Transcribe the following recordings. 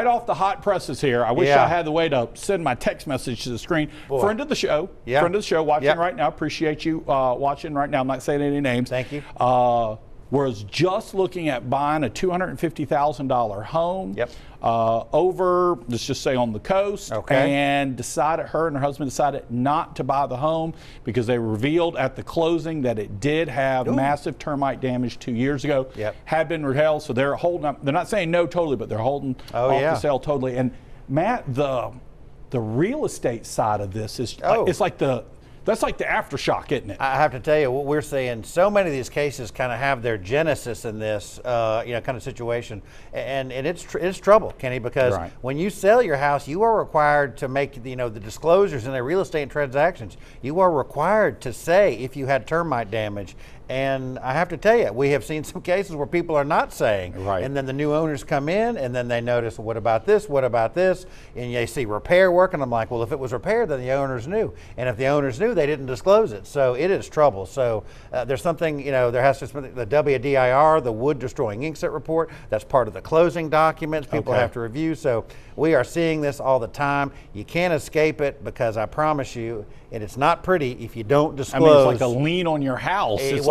right off the hot presses here. I wish I had the way to send my text message to the screen. Friend of the show, watching right now. Appreciate you watching right now. I'm not saying any names. Thank you. Was just looking at buying a $250,000 home over, let's just say, on the coast, and her and her husband decided not to buy the home because they revealed at the closing that it did have massive termite damage 2 years ago. Had been repelled, so they're holding up. They're not saying no totally, but they're holding off the sale totally. And Matt, the real estate side of this is it's like that's like the aftershock, isn't it? I have to tell you, what we're seeing, so many of these cases kind of have their genesis in this, kind of situation, and it's trouble, Kenny, because when you sell your house, you are required to make the disclosures in their real estate transactions. You are required to say if you had termite damage. And I have to tell you, we have seen some cases where people are not saying, and then the new owners come in, and then they notice, what about this? What about this? And they see repair work, and I'm like, well, if it was repaired, then the owners knew. And if the owners knew, they didn't disclose it. So it is trouble. So there's something, there has to be the WDIR, the wood destroying inkset report. That's part of the closing documents people have to review. So we are seeing this all the time. You can't escape it, because I promise you, and it's not pretty if you don't disclose. I mean, it's like a lien on your house. It's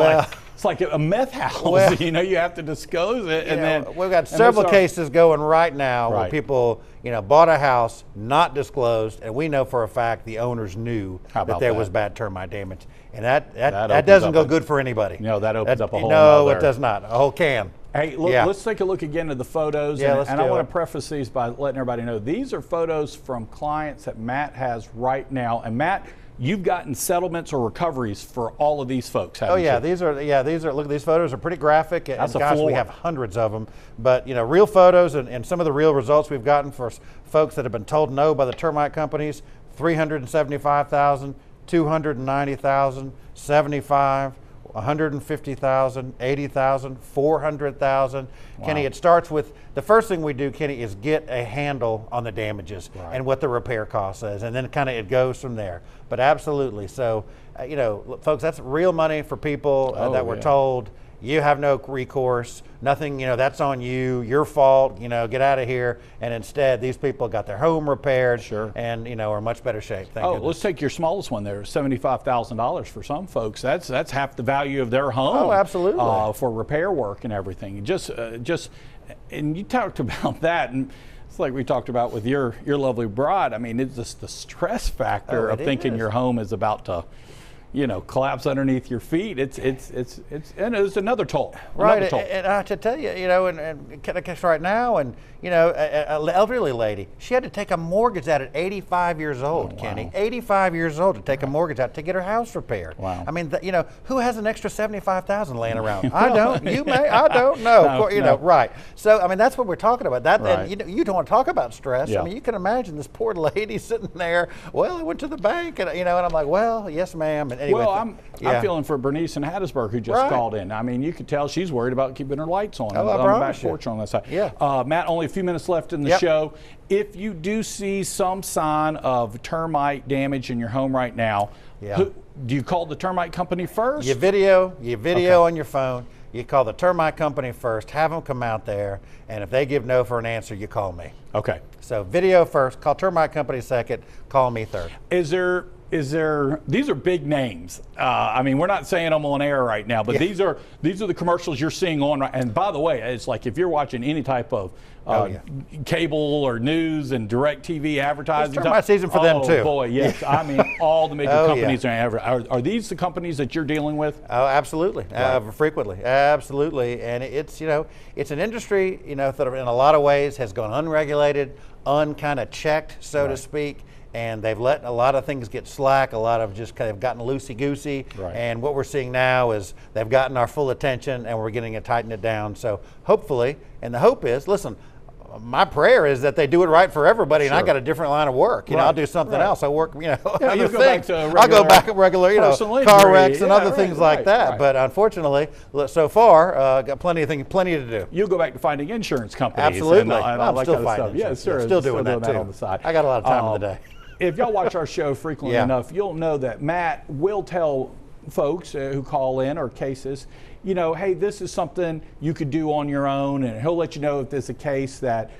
like a meth house. You have to disclose it. And then we've got several cases going right now where people, bought a house, not disclosed, and we know for a fact the owners knew that there was bad termite damage. And that doesn't go good for anybody. No, that opens up a whole No, it does not. A whole can. Hey, look, let's take a look again at the photos. And I want to preface these by letting everybody know these are photos from clients that Matt has right now. And Matt, you've gotten settlements or recoveries for all of these folks, haven't you? These are, look, these photos are pretty graphic. And gosh, we have hundreds of them. But, real photos and some of the real results we've gotten for folks that have been told no by the termite companies: 375,000, 290,000, 75. 150,000, 80,000, 400,000. Kenny, it starts with, the first thing we do, Kenny, is get a handle on the damages and what the repair cost is, and then it goes from there. But absolutely, so folks, that's real money for people that were told, you have no recourse, nothing, that's on you, your fault, get out of here. And instead, these people got their home repaired and, are in much better shape. Thank goodness. Let's take your smallest one there, $75,000 for some folks. That's half the value of their home. Oh, absolutely. For repair work and everything. And you talked about that, and it's like we talked about with your lovely bride. I mean, it's just the stress factor of thinking your home is about to collapse underneath your feet. It's another toll. Right, and to tell you, and right now, and an elderly lady, she had to take a mortgage out at 85 years old, Kenny. 85 years old to take a mortgage out to get her house repaired. Wow. I mean, who has an extra 75,000 laying around? I don't. You may. I don't know. No. Right. So I mean, that's what we're talking about. And you don't want to talk about stress. I mean, you can imagine this poor lady sitting there. Well, I went to the bank, and and I'm like, well, yes, ma'am. And anyway, I'm feeling for Bernice in Hattiesburg, who just called in. I mean, you could tell she's worried about keeping her lights on on the back porch on that side. Matt, only a few minutes left in the show. If you do see some sign of termite damage in your home right now, do you call the termite company first? You video on your phone. You call the termite company first, have them come out there, and if they give no for an answer, you call me. Okay. So video first, call termite company second, call me third. These are big names. I mean, we're not saying them on air right now, but these are the commercials you're seeing on. And by the way, it's like if you're watching any type of cable or news and direct TV advertising. It's termite season for them too. Oh boy, yes. I mean, all the major companies are these the companies that you're dealing with? Oh, absolutely. Frequently, absolutely. And it's it's an industry that in a lot of ways has gone unregulated, checked, so to speak. And they've let a lot of things get slack, a lot of just kind of gotten loosey-goosey. And what we're seeing now is they've gotten our full attention, and we're getting to tighten it down. So hopefully, and the hope is, listen, my prayer is that they do it right for everybody, and I got a different line of work. I'll do something else. I work, other things. I'll go back to regular, car wrecks and other things like that. But unfortunately, so far, got plenty to do. You'll go back to finding insurance companies. Absolutely. I'm still finding. Yeah, sure. Still doing that too on the side. I got a lot of time in the day. If y'all watch our show frequently enough, you'll know that Matt will tell folks who call in or cases, you know, hey, this is something you could do on your own, and he'll let you know if there's a case that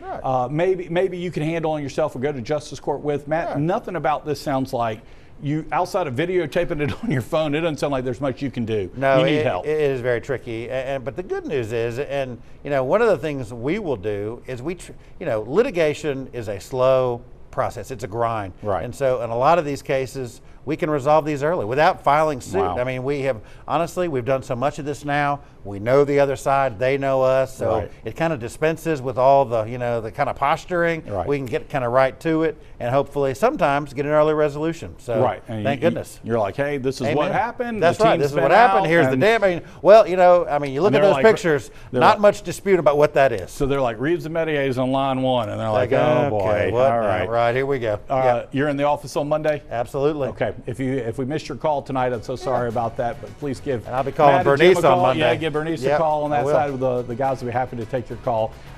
maybe you can handle on yourself or go to justice court with. Matt, nothing about this sounds like you, outside of videotaping it on your phone, it doesn't sound like there's much you can do. No, you need help. It is very tricky. But the good news is, and you know, one of the things we will do is litigation is a slow process. It's a grind. Right. And so in a lot of these cases, we can resolve these early without filing suit. Wow. I mean, we've done so much of this now. We know the other side, they know us, so it kind of dispenses with all the, the kind of posturing. We can get kind of right to it and hopefully sometimes get an early resolution. So thank goodness. You're like, hey, this is what happened. That's right. This is what happened. Here's the dam. You look at those pictures, not much dispute about what that is. So they're like, Reeves and Mestayer is on line one, and they're like, oh boy. All right. Right, here we go. You're in the office on Monday? Absolutely. Okay. If we missed your call tonight, I'm so sorry about that, but please give. And I'll be calling Bernice on Monday. Yeah, give Bernice a call on that side. The guys will be happy to take your call.